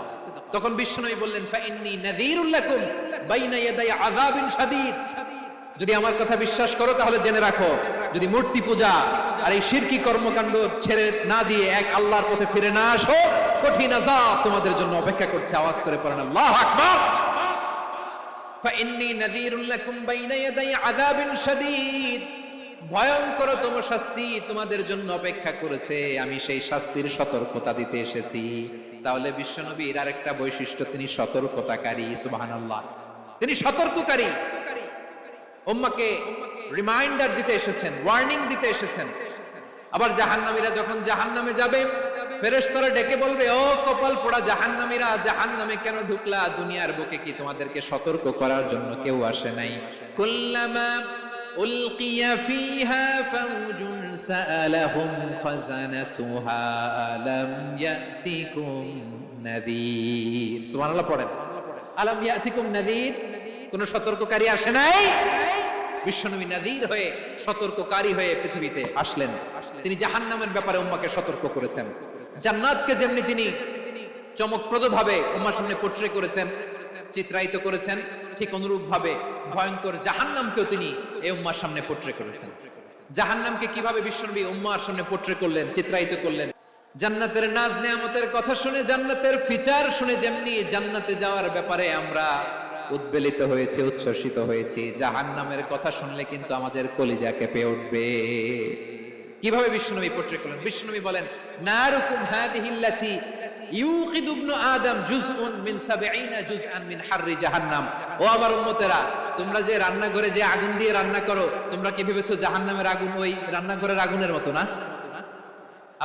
তখন বিশ্বনবী বললেন, ফাইন্নী নাযীরুল লাকুম বাইনা ইয়াদাই আযাবিন শাদীদ, যদি আমার কথা বিশ্বাস করো তাহলে জেনে রাখো, যদি মূর্তি পূজা আর এই শিরকি কর্মকাণ্ড ছেড়ে না দিয়ে এক আল্লাহর পথে ফিরে না আসো, কঠিন আযাব তোমাদের জন্য অপেক্ষা করছে। আওয়াজ করে পড়েন আল্লাহু আকবার। ফাইন্নী নাযীরুল লাকুম বাইনা ইয়াদাই আযাবিন শাদীদ, ভয়ঙ্করতম শাস্তি তোমাদের জন্য অপেক্ষা করেছে, আমি সেই শাস্তির সতর্কতা দিতে এসেছি। তাহলে বিশ্বনবীর আরেকটা বৈশিষ্ট্য, তিনি সতর্কতাকারী। সুবহানাল্লাহ। তিনি সতর্ককারী, উম্মাহকে রিমাইন্ডার দিতে এসেছেন, ওয়ার্নিং দিতে এসেছেন। আবার জাহান্নামীরা যখন জাহান্নামে যাবে, ফেরেশতারা ডেকে বলবে, ও কপাল পোড়া জাহান্নামীরা, জাহান্নামে কেন ঢুকলা? দুনিয়ার বুকে কি তোমাদেরকে সতর্ক করার জন্য কেউ আসে নাই? কুল্লামা উলকিয়া ফিহা ফাউজুন সাআলাহুম খাযানাতুহা আলাম ইয়াতিকুম নাযীর। সুবহানাল্লাহ পড়েন। আলাম ইয়াতিকুম নাযীর, কোন সতর্ককারী আসে নাই? বিশ্বনবী নাযীর হয়ে, সতর্ককারী হয়ে পৃথিবীতে আসলেন। তিনি জাহান্নামের ব্যাপারে উম্মাহকে সতর্ক করেছেন। জান্নাতকে যেমনি তিনি চমকপ্রদভাবে উম্মাহর সামনে পোট্রে করেছেন, চিত্রায়িত করেছেন, ঠিক অনুরূপ ভাবে ভয়ঙ্কর জাহান্নামকেও তিনি এই উম্মাহর সামনে পোট্রে করেছেন। জাহান্নামকে কিভাবে বিশ্বনবী উম্মাহর সামনে পোট্রে করলেন, চিত্রায়িত করলেন? জান্নাতের নাজ নেয়ামতের কথা শুনে, জান্নাতের ফিচার শুনে যেমনি জান্নাতে যাওয়ার ব্যাপারে আমরা উদ্বেলিত হয়েছি, উচ্ছ্বসিত হয়েছি, জাহান্নামের কথা শুনলে কিন্তু আমাদের কলিজা কেঁপে উঠবে। কিভাবে বিশ্বনবী পোট্রে করলেন? বিশ্বনবী বলেন, নারুকুম হাদিহিল্লাতি ইউকিদু ইবনু আদম জুজউন মিন 70 জুজআন মিন হাররি জাহান্নাম। ও আমার উম্মতেরা, তোমরা যে রান্নাঘরে যে আগুন দিয়ে রান্না করো, তোমরা কি ভেবেছো জাহান্নামের আগুন ওই রান্নাঘরের আগুনের মতো না?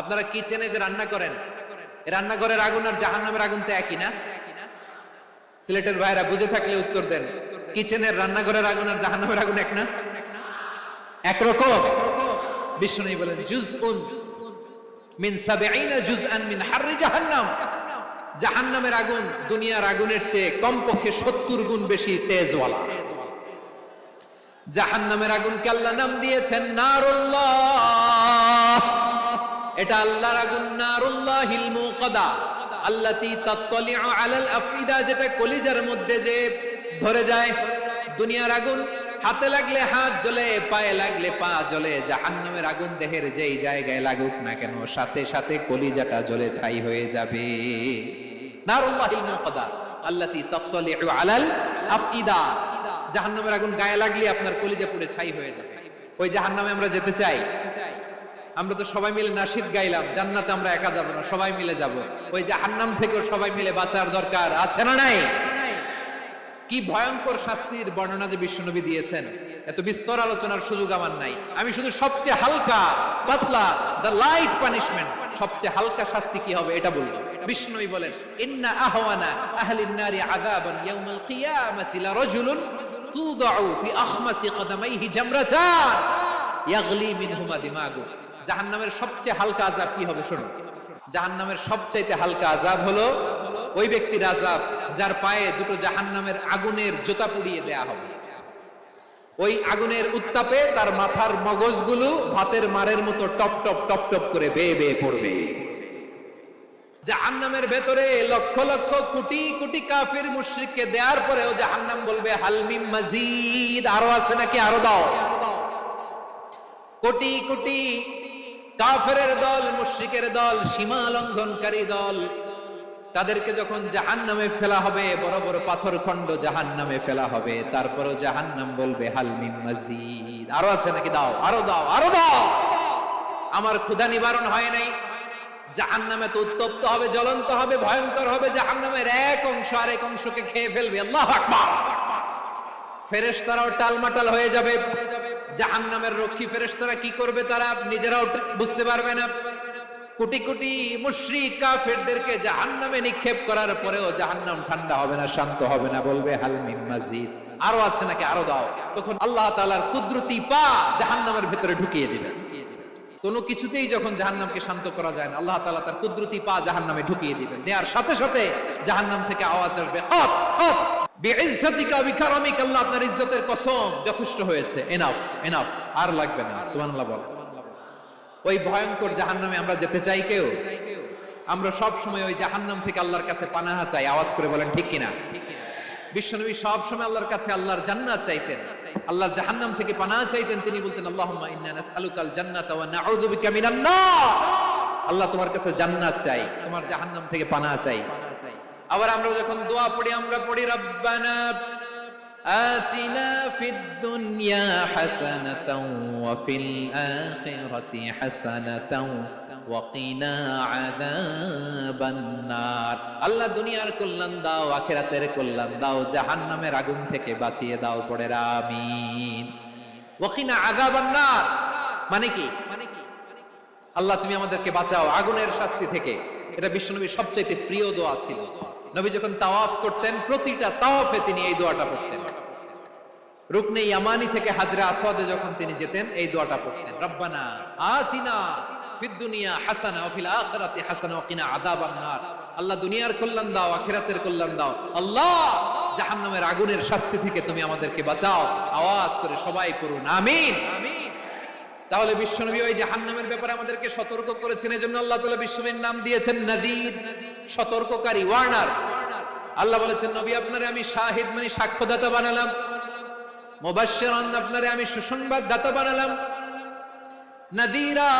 আপনারা কিচেনে যে রান্না করেন, রান্নাঘরের আগুন আর জাহান্নামের আগুন তো একই না? সিলেটের ভাইরা বুঝে থাকলে উত্তর দেন। কিচেনের রান্নাঘরের আগুন আর জাহান্নামের আগুন এক না? একরকম। বিষ্ণু বলেন জুজউন মিন 70 জুজআন মিন হাররি জাহান্নাম। জাহান্নামের আগুন দুনিয়ার আগুনের চেয়ে কমপক্ষে 70 গুণ বেশি তেজওয়ালা। জাহান্নামের আগুনকে আল্লাহ নাম দিয়েছেন নারুল্লাহ। এটা আল্লাহর আগুন, নারুল্লাহিল মুকাদা আল্লাতী তাত্তালিউ আলাল আফইদা, যেটা কলিজার মধ্যে যে ধরে যায়। দুনিয়ার আগুন হাতে লাগলে হাত জ্বলে, পায়ে লাগলে পা জ্বলে। জাহান্নামের আগুন দেহের যেই জায়গায় লাগুক না কেন সাথে সাথে কলিজাটা জ্বলে ছাই হয়ে যাবে। নারুল্লাহিল মুকাদা আল্লাতী তাত্তালিউ আলাল আফইদা। জাহান্নামের আগুন গায়ে লাগলে আপনার কলিজা পুড়ে ছাই হয়ে যাবে। ওই জাহান্নামে আমরা যেতে চাই? আমরা তো সবাই মিলে নাশিদ গাইলাম, জান্নাতে আমরা একা যাব না, সবাই মিলে যাব। ওই জাহান্নাম থেকেও সবাই মিলে বাঁচার দরকার আছে না নাই? কি ভয়ঙ্কর শাস্তির বর্ণনা যে বিশ্বনবী দিয়েছেন, এত বিস্তর আলোচনার সুযোগ আমার নাই। আমি শুধু সবচেয়ে হালকা পাতলা, দ্য লাইট পানিশমেন্ট, সবচেয়ে হালকা শাস্তি কি হবে এটা বলবো। বিশ্বনবী বলেন ইন্না আহওয়ানা আহলিন নারি আযাবান ইয়াউমাল কিয়ামাতি লারাজুলুন তুদাউ ফি আখমাসি কদামাইহি জামরাতান ইয়াগলি মিনহুমা দিমাগু। জাহান্নামের সবচেয়ে হালকা আযাব কি হবে শুনুন। জাহান্নামের সবচাইতে হালকা আযাব হলো ওই ব্যক্তির আযাব যার পায়ে দুটো জাহান্নামের আগুনের জোতা পুড়িয়ে দেয়া হবে। ওই আগুনের উত্তাপে তার মাথার মগজগুলো ভাতের মারের মতো টপ টপ টপ টপ করে বেয়ে বেয়ে পড়বে। জাহান্নামের ভেতরে লক্ষ লক্ষ কোটি কোটি কাফির মুশরিককে দেওয়ার পরেও জাহান্নাম বলবে হাল মিন মাজিদ, আরো আছে নাকি, আরো দাও। কোটি কোটি কাফেরের দল, মুশরিকের দল, সীমা লঙ্ঘনকারী দল, তাদেরকে যখন জাহান্নামে ফেলা হবে, বড় বড় পাথর খণ্ড জাহান্নামে ফেলা হবে, তারপরও জাহান্নাম বলবে হাল মিন মাজিদ, আরো আছে নাকি, দাও, আরো দাও, আরো দাও। আমার ক্ষুধা নিবারণ হয় নাই। জাহান্নামে তো উত্তপ্ত হবে, জ্বলন্ত হবে, ভয়ঙ্কর হবে। জাহান্নামের এক অংশ আরেক অংশকে খেয়ে ফেলবে। আল্লাহু আকবার। ফেরেশতারাও টালমাটাল হয়ে যাবে। জাহান্নামের রক্ষী ফেরেশতারা কি করবে তারা নিজেরাও বুঝতে পারবে না। কোটি কোটি মুশরিক কাফেরদেরকে জাহান্নামে নিক্ষেপ করার পরেও জাহান্নাম ঠান্ডা হবে না, শান্ত হবে না, বলবে হাল মিন মাজিদ, আরো আছে নাকি, আরো দাও। তখন আল্লাহ তাআলার কুদরতি পা জাহান্নামের ভিতরে ঢুকিয়ে দিবেন। কোনো কিছুতেই যখন জাহান্নামকে শান্ত করা যায় না, আল্লাহ তাআলা তার কুদরতি পা জাহান্নামে ঢুকিয়ে দিবেন। দেওয়ার সাথে সাথে জাহান্নাম থেকে আওয়াজ আসবে হত হত বিইজ্জাতিকা বিকারামিকা, আল্লাহ আপনার ইজ্জতের কসম, যথেষ্ট হয়েছে, এনাফ এনাফ, আর লাগবে না। সুবহানাল্লাহ বল। ওই ভয়ঙ্কর জাহান্নামে আমরা যেতে চাই কেউ? আমরা সব সময় ওই জাহান্নাম থেকে আল্লাহর কাছে পানাহা চাই। আওয়াজ করে বলেন ঠিক কিনা? বিশ্বনবী সব সময় আল্লাহর কাছে আল্লাহর জান্নাত চাইতেন, আল্লাহর জাহান্নাম থেকে পানাহা চাইতেন। তিনি বলতেন আল্লাহুম্মা ইন্না নাসআলুকাল জান্নাতা ওয়া নাউযু বিকা মিনান নার। আল্লাহ তোমার কাছে জান্নাত চাই, তোমার জাহান্নাম থেকে পানাহা চাই। আবার আমরা যখন দোয়া পড়ি, আমরা পড়ি রব্বানা আতিনা ফিদ দুনিয়া হাসানাতাও ওয়া ফিল আখিরাতি হাসানাতাও ওয়া কিনা আযাবান নার। আল্লাহ দুনিয়ার কল্যাণ দাও, আখিরাতের কল্যাণ দাও, জাহান্নামের আগুন থেকে বাঁচিয়ে দাও। পড়ে আমিন। ওয়া কিনা আযাবান নার মানে কি? আল্লাহ তুমি আমাদেরকে বাঁচাও আগুনের শাস্তি থেকে। এটা বিশ্বনবীর সবচেয়ে প্রিয় দোয়া ছিল। নবী যখন তাওয়াফ করতেন, প্রতিটা তাওয়াফে তিনি এই দোয়াটা পড়তেন। রুকনে ইয়ামানি থেকে হাজরা আসওয়াদে যখন তিনি যেতেন, এই দোয়াটা পড়তেন, রব্বানা আতিনা ফিদ দুনিয়া হাসানা ওয়া ফিল আখিরাতি হাসানা ওয়া কিনা আযাবান নার। আল্লাহ দুনিয়ার কল্যাণ দাও, আখিরাতের কল্যাণ দাও। আল্লাহ জাহান্নামের আগুনের শাস্তি থেকে তুমি আমাদেরকে বাঁচাও। আওয়াজ করে সবাই করুন আমিন। তাহলে বিশ্বনবী ওই জাহান্নামের ব্যাপারে আমাদেরকে সতর্ক করেছেন। এজন্য আল্লাহ তাআলা বিশ্বনবীর নাম দিয়েছেন নাযীর, সতর্ককারী, ওয়ার্নার। আল্লাহ বলেছেন নবী আপনারে আমি শাহিদ মানে সাক্ষ্যদাতা বানালাম, মুবাশশিরান আপনারে আমি সুসংবাদদাতা বানালাম, নাযীরা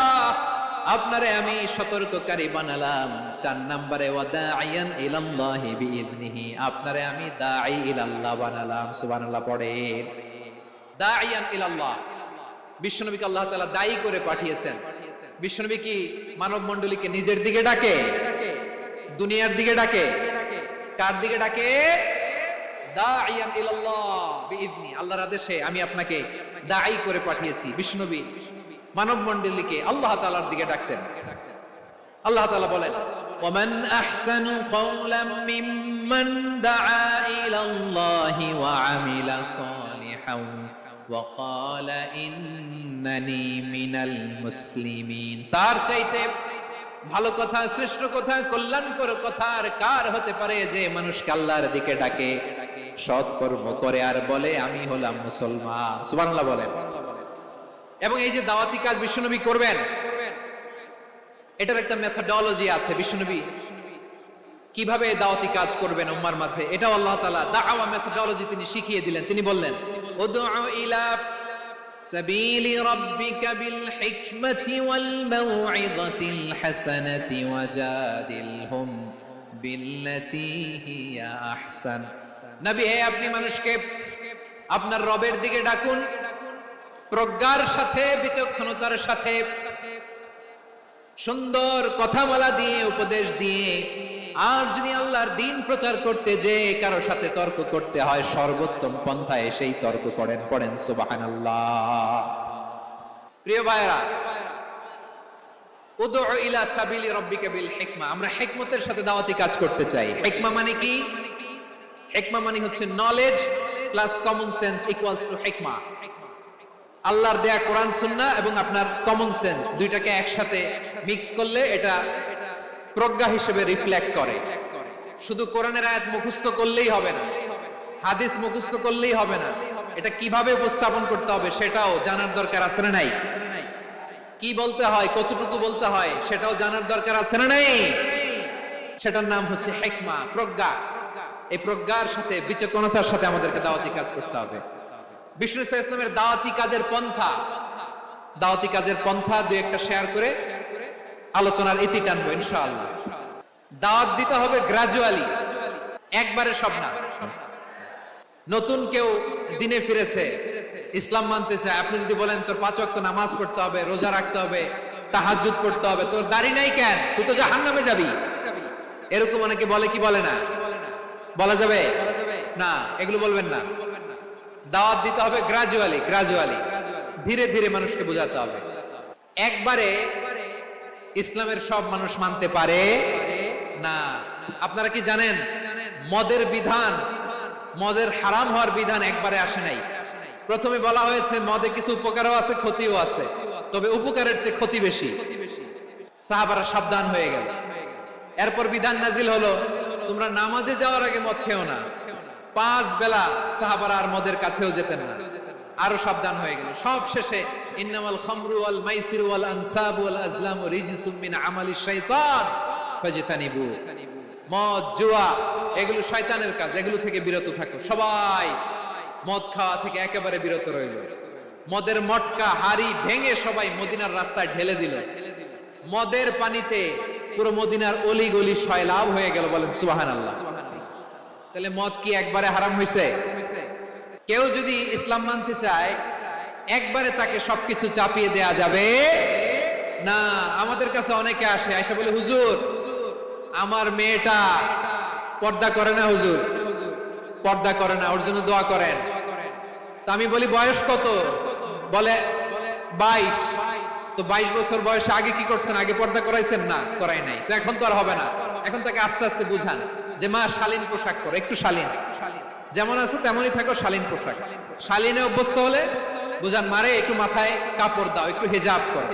আপনারে আমি সতর্ককারী বানালাম। 4 নম্বরে ওয়া দাঈয়ান ইলাল্লাহি বিইذনিহি, আপনারে আমি দাঈ ইলাল্লাহ বানালাম। সুবহানাল্লাহ পড়ে। দাঈয়ান ইলাল্লাহ, বিশ্বনবীকে আল্লাহ তাআলা দায়ী করে পাঠিয়েছেন। বিশ্বনবী কি মানব মণ্ডলীকে নিজের দিকে ডাকে? দুনিয়ার দিকে ডাকে? কার দিকে ডাকে? দাঈয়ান ইলাল্লাহ বিইذনি, আল্লাহর আদেশে আমি আপনাকে দায়ী করে পাঠিয়েছি। বিশ্বনবী মানব মণ্ডলীকে আল্লাহ তাআলার দিকে ডাকতেন। আল্লাহ তাআলা বলেন ومن أحسن قولا ممن دعا إلى الله وعمل صالحا وقال إنني من المسلمين তার চাইতে ভালো কথা, শ্রেষ্ঠ কথা, কল্যাণকর কথা আর কার হতে পারে যে মানুষকে আল্লাহর দিকে ডাকে, সৎ কর্ম করে আর বলে আমি হলাম মুসলমান। সুবহানাল্লাহ বলেন। এবং এই যে দাওয়াতি কাজ বিশ্বনবী করবেন, এটার একটা মেথডোলজি আছে। বিশ্বনবী কিভাবে দাওয়াতি কাজ করবেন উম্মার মাঝে, এটাও আল্লাহ তাআলা দাওয়া মেথডোলজি তিনি শিখিয়ে দিলেন। তিনি বললেন উদউ ইলা সাবিলি রাব্বিকা বিল হিকমাতি ওয়াল মাউইযাতিল হাসানাতি ওয়াজাদিলহুম বিল্লাতী হিয়া আহসান। নবী হে, আপনি মানুষকে আপনার রবের দিকে ডাকুন প্রজ্ঞার সাথে, বিচক্ষণতার সাথে, সুন্দর কথা বলা দিয়ে, উপদেশ দিয়ে। আর যদি আল্লাহর দ্বীন প্রচার করতে যে কারো সাথে তর্ক করতে হয়, সর্বোত্তম পন্থায় সেই তর্ক করেন। পড়েন সুবহানাল্লাহ। প্রিয় ভাইরা, উদউ ইলা সাবিলি রাব্বিকা বিল হিকমা, আমরা হিকমতের সাথে দাওয়াতি কাজ করতে চাই। হিকমা মানে কি? হিকমা মানে হচ্ছে knowledge plus common sense equals to হিকমা। আল্লাহর দেয়া কোরআন সুন্নাহ এবং আপনার কমন সেন্স দুইটাকে একসাথে মিক্স করলে এটা প্রজ্ঞা হিসেবে রিফ্লেক্ট করে। শুধু কোরআনের আয়াত মুখস্থ করলেই হবে না, হাদিস মুখস্থ করলেই হবে না, এটা কিভাবে উপস্থাপন করতে হবে সেটাও জানার দরকার আছে না নাই? কি বলতে হয়, কতটুকু বলতে হয় সেটাও জানার দরকার আছে না নাই? সেটার নাম হচ্ছে হিকমা, প্রজ্ঞা। এই প্রজ্ঞার সাথে, বিচক্ষণতার সাথে আমাদেরকে দাওয়াতি কাজ করতে হবে। বিষ্ণু ইসলামের দাওয়াতি কাজের পন্থা দুই একটা শেয়ার করে আলোচনার ইতি টানবো ইনশাআল্লাহ। দাওয়াত দিতে হবে গ্রাজুয়ালি, একবারে সব না। নতুন কেউ দিনে ফিরেছে, ইসলাম মানতে চায়, আপনি যদি বলেন তোর 5 ওয়াক্ত নামাজ পড়তে হবে, রোজা রাখতে হবে, তাহাজ্জুদ পড়তে হবে, তোর দাড়ি নাই কেন, তুই তো জাহান্নামে যাবি, এরকম অনেকে বলে কি বলে না? বলা যাবে না, এগুলো বলবেন না। দাওয়াত দিতে হবে গ্রাজুয়ালি, ধীরে ধীরে মানুষকে বোঝাতে হবে। একবারে ইসলামের সব মানুষ মানতে পারে না। আপনারা কি জানেন মদের বিধান, মদের হারাম হওয়ার বিধান একবারে আসে নাই। প্রথমে বলা হয়েছে মদে কিছু উপকারও আছে, ক্ষতিও আছে, তবে উপকারের চেয়ে ক্ষতি বেশি। সাহাবারা সাবধান হয়ে গেল। এরপর বিধান নাজিল হলো তোমরা নামাজে যাওয়ার আগে মদ খেও না। 5 বেলা সাহাবারা আর মদের কাছেও যেতেন না, আরো সাবধান হয়ে গেল। সব শেষে ইন্নামাল খামরু ওয়াল মাইসিরু ওয়াল আনসাবু ওয়াল আজলামু রিজসুম মিন আমালিশ শাইতান ফাজতানিবু। মদ, জুয়া এগুলো শয়তানের কাজ, এগুলো থেকে বিরত থাকো। সবাই মদ খাওয়া থেকে একেবারে বিরত রইল। মদের মটকা, হাড়ি ভেঙে সবাই মদিনার রাস্তায় ঢেলে দিল। মদের পানিতে পুরো মদিনার অলি গলি সয়লাভ হয়ে গেল। বলেন সুবহানাল্লাহ। তাহলে মদ কি একবারে হারাম হয়েছে? কেউ যদি ইসলাম মানতে চায় একবারে তাকে সবকিছু চাপিয়ে দেয়া যাবে না। আমাদের কাছে অনেকে আসে, আয়সা বলে হুজুর আমার মেয়েটা পর্দা করে না, হুজুর পর্দা করে না, ওর জন্য দোয়া করেন। তা আমি বলি বয়স কত? বলে 22। তো 22 বছর বয়সে আগে কি করছেন? আগে পর্দা করাইছেন না? করাই নাই। তো এখন তো আর হবে না। এখন তাকে আস্তে আস্তে বুঝান যে মা শালীন পোশাক করো, একটু শালীন, যেমন আছে তেমনই থাকো, শালীন পোশাক। শালীনে অভ্যস্ত হলে বুঝান মারে একটু মাথায় কাপড় দাও, একটু হিজাব করো।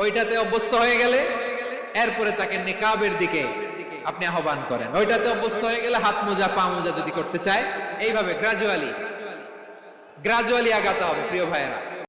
ওইটাতে অভ্যস্ত হয়ে গেলে এরপরে তাকে নিকাবের দিকে আপনি আহ্বান করেন। ওইটাতে অভ্যস্ত হয়ে গেলে হাত মোজা, পা মোজা যদি করতে চায়, এইভাবে গ্রাজুয়ালি আগাতে হবে প্রিয় ভাইয়েরা।